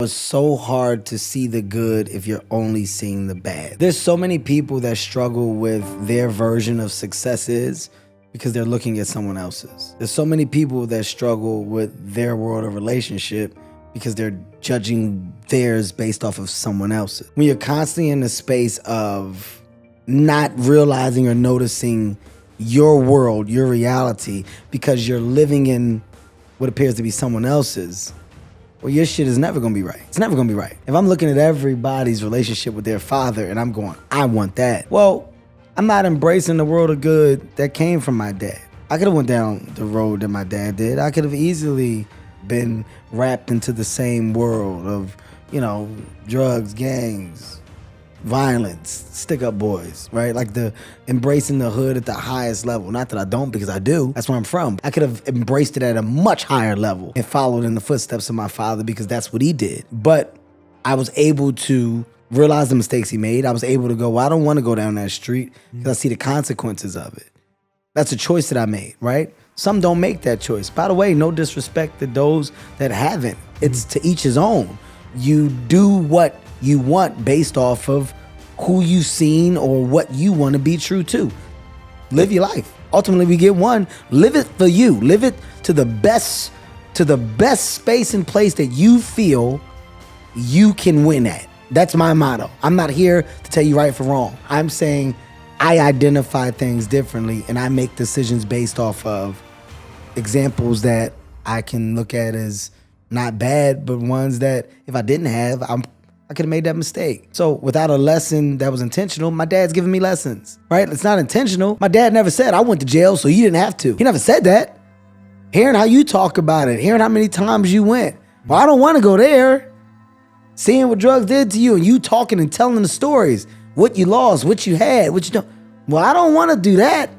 It's so hard to see the good if you're only seeing the bad. There's so many people that struggle with their version of successes because they're looking at someone else's. There's so many people that struggle with their world of relationship because they're judging theirs based off of someone else's. When you're constantly in the space of not realizing or noticing your world, your reality, because you're living in what appears to be someone else's, well, your shit is never gonna be right. It's never gonna be right. If I'm looking at everybody's relationship with their father and I'm going, I want that, well, I'm not embracing the world of good that came from my dad. I could have went down the road that my dad did. I could have easily been wrapped into the same world of, drugs, gangs, violence, stick-up boys, right? Like the embracing the hood at the highest level. Not that I don't, because I do. That's where I'm from. I could have embraced it at a much higher level and followed in the footsteps of my father because that's what he did. But I was able to realize the mistakes he made. I was able to go, well, I don't want to go down that street because I see the consequences of it. That's a choice that I made, right? Some don't make that choice. By the way, no disrespect to those that haven't. It's to each his own. You do what you want based off of who you've seen or what you want to be true to. Live your life. Ultimately, we get one. Live it for you. Live it to the best space and place that you feel you can win at. That's my motto. I'm not here to tell you right from wrong. I'm saying I identify things differently and I make decisions based off of examples that I can look at as not bad, but ones that if I didn't have, I could have made that mistake. So without a lesson that was intentional, my dad's giving me lessons, right? It's not intentional. My dad never said, I went to jail, so you didn't have to. He never said that. Hearing how you talk about it, hearing how many times you went. Well, I don't want to go there. Seeing what drugs did to you and you talking and telling the stories, what you lost, what you had, what you don't. Well, I don't want to do that.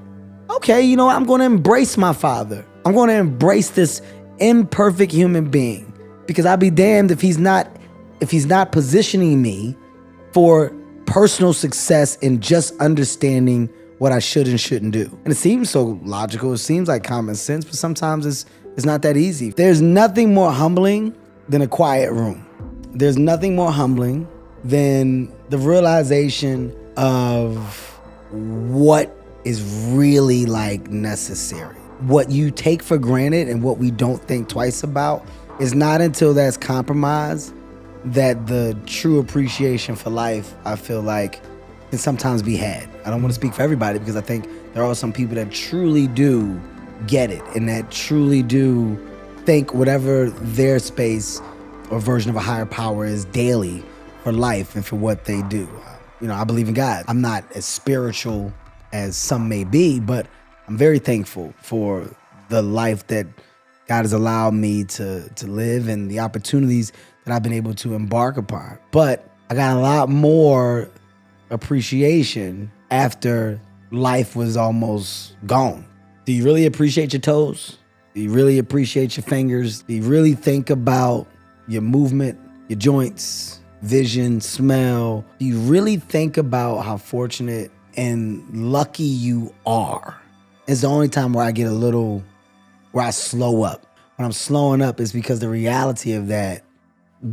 Okay, I'm going to embrace my father. I'm going to embrace this imperfect human being because I'd be damned if he's not positioning me for personal success in just understanding what I should and shouldn't do. And it seems so logical. It seems like common sense, but sometimes it's not that easy. There's nothing more humbling than a quiet room. There's nothing more humbling than the realization of what is really necessary. What you take for granted and what we don't think twice about is not until that's compromised that the true appreciation for life, I feel like, can sometimes be had. I don't want to speak for everybody because I think there are some people that truly do get it and that truly do think whatever their space or version of a higher power is daily for life and for what they do. I believe in God. I'm not as spiritual as some may be, but I'm very thankful for the life that God has allowed me to live and the opportunities that I've been able to embark upon. But I got a lot more appreciation after life was almost gone. Do you really appreciate your toes? Do you really appreciate your fingers? Do you really think about your movement, your joints, vision, smell? Do you really think about how fortunate and lucky you are? It's the only time where I slow up. When I'm slowing up, it's because the reality of that,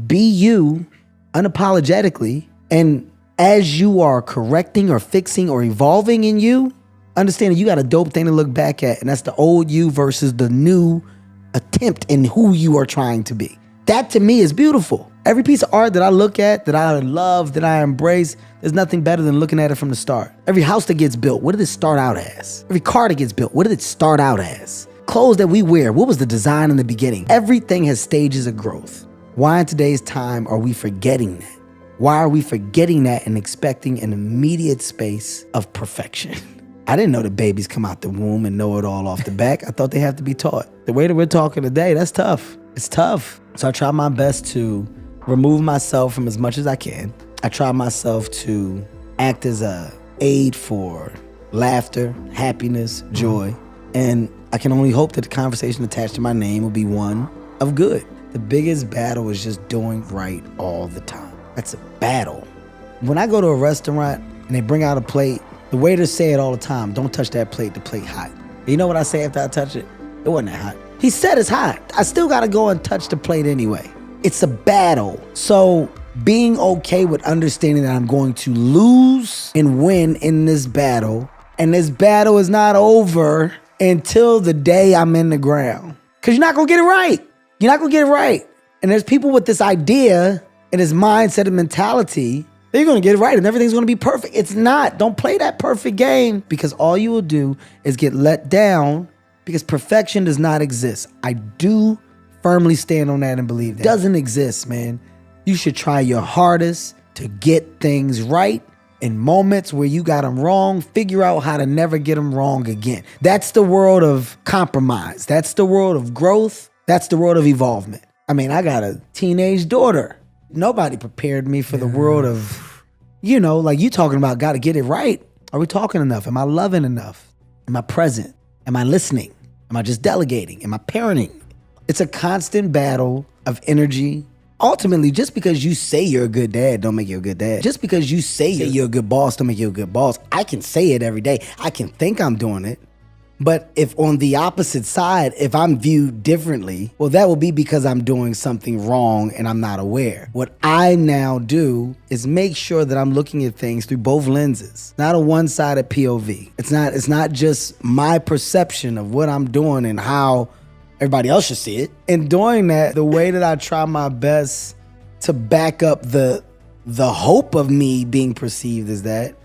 be you unapologetically. And as you are correcting or fixing or evolving in you, understand that you got a dope thing to look back at. And that's the old you versus the new attempt in who you are trying to be. That to me is beautiful. Every piece of art that I look at, that I love, that I embrace, there's nothing better than looking at it from the start. Every house that gets built, what did it start out as? Every car that gets built, what did it start out as? Clothes that we wear, what was the design in the beginning? Everything has stages of growth. Why in today's time are we forgetting that? Why are we forgetting that and expecting an immediate space of perfection? I didn't know that babies come out the womb and know it all off the back. I thought they have to be taught. The way that we're talking today, that's tough. It's tough. So I try my best to remove myself from as much as I can. I try myself to act as a aid for laughter, happiness, joy. And I can only hope that the conversation attached to my name will be one of good. The biggest battle is just doing right all the time. That's a battle. When I go to a restaurant and they bring out a plate, the waiters say it all the time, don't touch that plate, the plate hot. You know what I say after I touch it? It wasn't that hot. He said it's hot. I still gotta go and touch the plate anyway. It's a battle. So being okay with understanding that I'm going to lose and win in this battle, and this battle is not over until the day I'm in the ground. Because you're not going to get it right. You're not going to get it right. And there's people with this idea and this mindset and mentality, they're going to get it right and everything's going to be perfect. It's not. Don't play that perfect game, because all you will do is get let down, because perfection does not exist. I do firmly stand on that and believe that. It doesn't exist, man. You should try your hardest to get things right. In moments where you got them wrong, figure out how to never get them wrong again. That's the world of compromise. That's the world of growth. That's the world of evolvement. I mean, I got a teenage daughter. Nobody prepared me for the world of, like you talking about gotta get it right. Are we talking enough? Am I loving enough? Am I present? Am I listening? Am I just delegating? Am I parenting? It's a constant battle of energy. Ultimately, just because you say you're a good dad don't make you a good dad. Just because you say you're a good boss don't make you a good boss. I can say it every day. I can think I'm doing it. But if on the opposite side, if I'm viewed differently, well, that will be because I'm doing something wrong and I'm not aware. What I now do is make sure that I'm looking at things through both lenses, not a one-sided POV. It's not just my perception of what I'm doing and how everybody else should see it. In doing that, the way that I try my best to back up the hope of me being perceived as that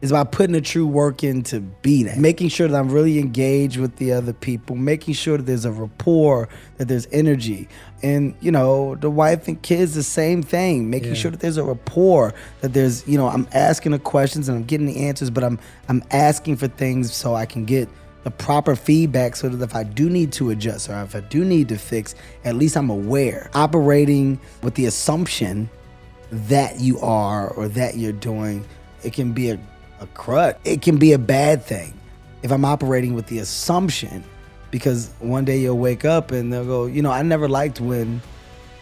is by putting the true work in to be that. Making sure that I'm really engaged with the other people, making sure that there's a rapport, that there's energy. And, the wife and kids, the same thing. Making sure that there's a rapport, that there's, I'm asking the questions and I'm getting the answers, but I'm asking for things so I can get the proper feedback, so that if I do need to adjust or if I do need to fix, at least I'm aware. Operating with the assumption that you are or that you're doing, it can be a crud. It can be a bad thing if I'm operating with the assumption, because one day you'll wake up and they'll go, I never liked when,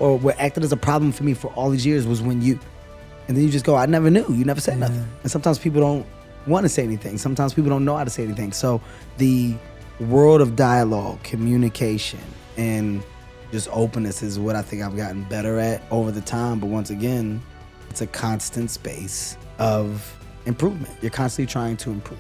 or what acted as a problem for me for all these years was when you, and then you just go, I never knew, you never said nothing. And sometimes people don't want to say anything. Sometimes people don't know how to say anything. So the world of dialogue, communication, and just openness is what I think I've gotten better at over the time. But once again, it's a constant space of improvement. You're constantly trying to improve.